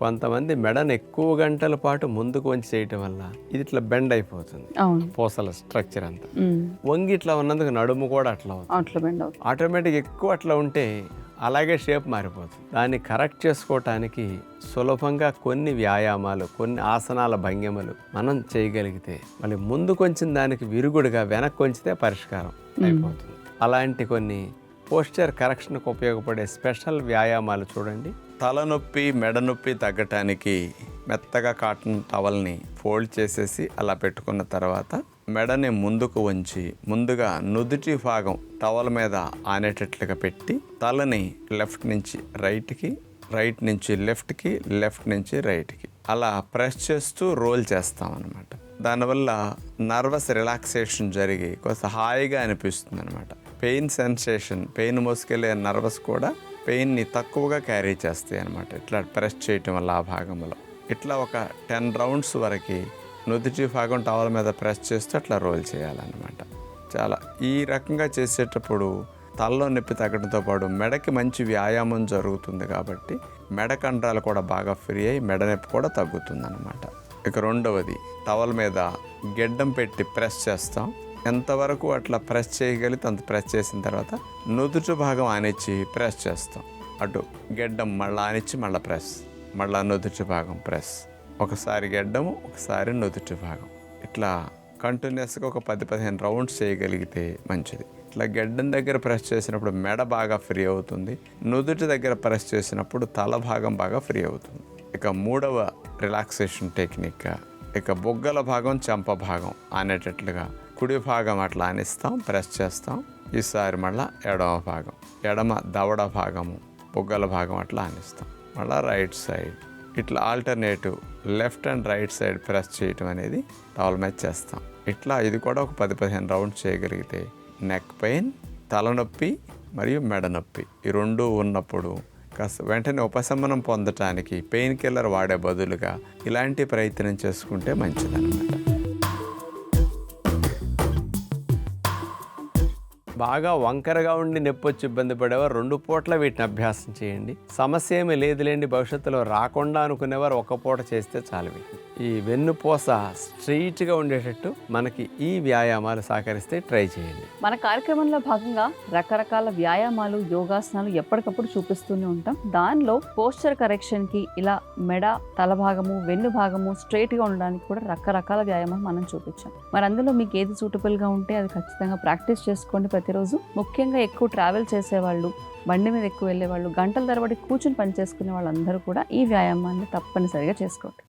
కొంతమంది మెడను ఎక్కువ గంటల పాటు ముందుకు వంచి చేయటం వల్ల ఇది ఇట్లా బెండ్ అయిపోతుంది. పూసల స్ట్రక్చర్ అంతా వంగి ఇట్లా ఉన్నందుకు నడుము కూడా అట్లా అవుతుంది. ఆటోమేటిక్ ఎక్కువ అట్లా ఉంటే అలాగే షేప్ మారిపోతుంది. దాన్ని కరెక్ట్ చేసుకోవటానికి సులభంగా కొన్ని వ్యాయామాలు, కొన్ని ఆసనాల భంగిమలు మనం చేయగలిగితే మళ్ళీ ముందు కొంచెం దానికి విరుగుడుగా వెనక్కి కొంచితే పరిష్కారం అయిపోతుంది. అలాంటి కొన్ని పోస్చర్ కరెక్షన్కి ఉపయోగపడే స్పెషల్ వ్యాయామాలు చూడండి. తలనొప్పి, మెడ నొప్పి తగ్గటానికి మెత్తగా కాటన్ టవల్ని ఫోల్డ్ చేసేసి అలా పెట్టుకున్న తర్వాత మెడని ముందుకు వంచి ముందుగా నుదుటి భాగం టవల్ మీద ఆనేటట్లుగా పెట్టి తలని లెఫ్ట్ నుంచి రైట్కి, రైట్ నుంచి లెఫ్ట్కి, లెఫ్ట్ నుంచి రైట్కి అలా ప్రెస్ చేస్తూ రోల్ చేస్తాం అన్నమాట. దానివల్ల నర్వస్ రిలాక్సేషన్ జరిగి కొంచెం హాయిగా అనిపిస్తుంది అనమాట. పెయిన్ సెన్సేషన్, పెయిన్ మోసుకెళ్ళే నర్వస్ కూడా పెయిన్ని తక్కువగా క్యారీ చేస్తాయి అనమాట. ఇట్లా ప్రెస్ చేయటం వల్ల ఆ భాగంలో ఇట్లా ఒక 10 రౌండ్స్ వరకు నుదుటి భాగం టవల్ మీద ప్రెస్ చేస్తూ అట్లా రోల్ చేయాలన్నమాట. చాలా ఈ రకంగా చేసేటప్పుడు తలలో నొప్పి తగ్గడంతో పాటు మెడకి మంచి వ్యాయామం జరుగుతుంది కాబట్టి మెడ కండరాలు కూడా బాగా ఫ్రీ అయ్యి మెడ నొప్పి కూడా తగ్గుతుంది అన్నమాట. ఇక రెండవది, టవల్ మీద గెడ్డం పెట్టి ప్రెస్ చేస్తాం. ఎంతవరకు అట్లా ప్రెస్ చేయగలిగితే అంత ప్రెస్ చేసిన తర్వాత నుదుటి భాగం ఆనిచ్చి ప్రెస్ చేస్తాం. అటు గెడ్డం మళ్ళీ ఆనిచ్చి మళ్ళీ ప్రెస్, మళ్ళీ నుదుటి భాగం ప్రెస్, ఒకసారి గెడ్డము, ఒకసారి నుదుటి భాగం. ఇట్లా కంటిన్యూస్గా ఒక 10-15 రౌండ్స్ చేయగలిగితే మంచిది. ఇట్లా గెడ్డం దగ్గర ప్రెస్ చేసినప్పుడు మెడ బాగా ఫ్రీ అవుతుంది, నుదుటి దగ్గర ప్రెస్ చేసినప్పుడు తల భాగం బాగా ఫ్రీ అవుతుంది. ఇక మూడవ రిలాక్సేషన్ టెక్నిక్, ఇక బొగ్గల భాగం, చెంప భాగం ఆనేటట్లుగా కుడి భాగం అట్లా ఆనిస్తాం, ప్రెస్ చేస్తాం. ఈసారి మళ్ళీ ఎడమ భాగం, ఎడమ దవడ భాగము, బొగ్గల భాగం అట్లా ఆనిస్తాం. మళ్ళీ రైట్ సైడ్ ఇట్లా alternative left and right side press చేయటం అనేది టవల్ మీద చేస్తాం. ఇట్లా ఇది కూడా ఒక 10-15 రౌండ్స్ చేయగలిగితే నెక్ పెయిన్, తలనొప్పి మరియు మెడ నొప్పి ఈ రెండు ఉన్నప్పుడు కాస్త వెంటనే ఉపశమనం పొందటానికి పెయిన్ కిల్లర్ వాడే బదులుగా ఇలాంటి ప్రయత్నం చేసుకుంటే మంచిదన్నమాట. బాగా వంకరగా ఉండి నొప్పి వచ్చి ఇబ్బంది పడేవారు 2 పూట్ల వీటిని అభ్యాసం చేయండి. సమస్య ఏమీ లేదులేండి, భవిష్యత్తులో రాకుండా అనుకునేవారు 1 పూట చేస్తే చాలు. ఈ వెన్నుపూస స్ట్రెయిట్గా ఉండేటట్టు మనకి ఈ వ్యాయామాలు సహకరిస్తే ట్రై చేయండి. మన కార్యక్రమంలో భాగంగా రకరకాల వ్యాయామాలు, యోగాసనాలు ఎప్పటికప్పుడు చూపిస్తూనే ఉంటాం. దానిలో పోస్చర్ కరెక్షన్కి ఇలా మెడ, తల భాగము, వెన్ను భాగము స్ట్రైట్గా ఉండడానికి కూడా రకరకాల వ్యాయామాలు మనం చూపించాం. మరి అందులో మీకు ఏది సూటబుల్గా ఉంటే అది ఖచ్చితంగా ప్రాక్టీస్ చేసుకోండి ప్రతిరోజు. ముఖ్యంగా ఎక్కువ ట్రావెల్ చేసేవాళ్ళు, బండి మీద ఎక్కువ వెళ్ళేవాళ్ళు, గంటల తరబడి కూర్చుని పని చేసుకునే వాళ్ళందరూ కూడా ఈ వ్యాయామాన్ని తప్పనిసరిగా చేసుకోండి.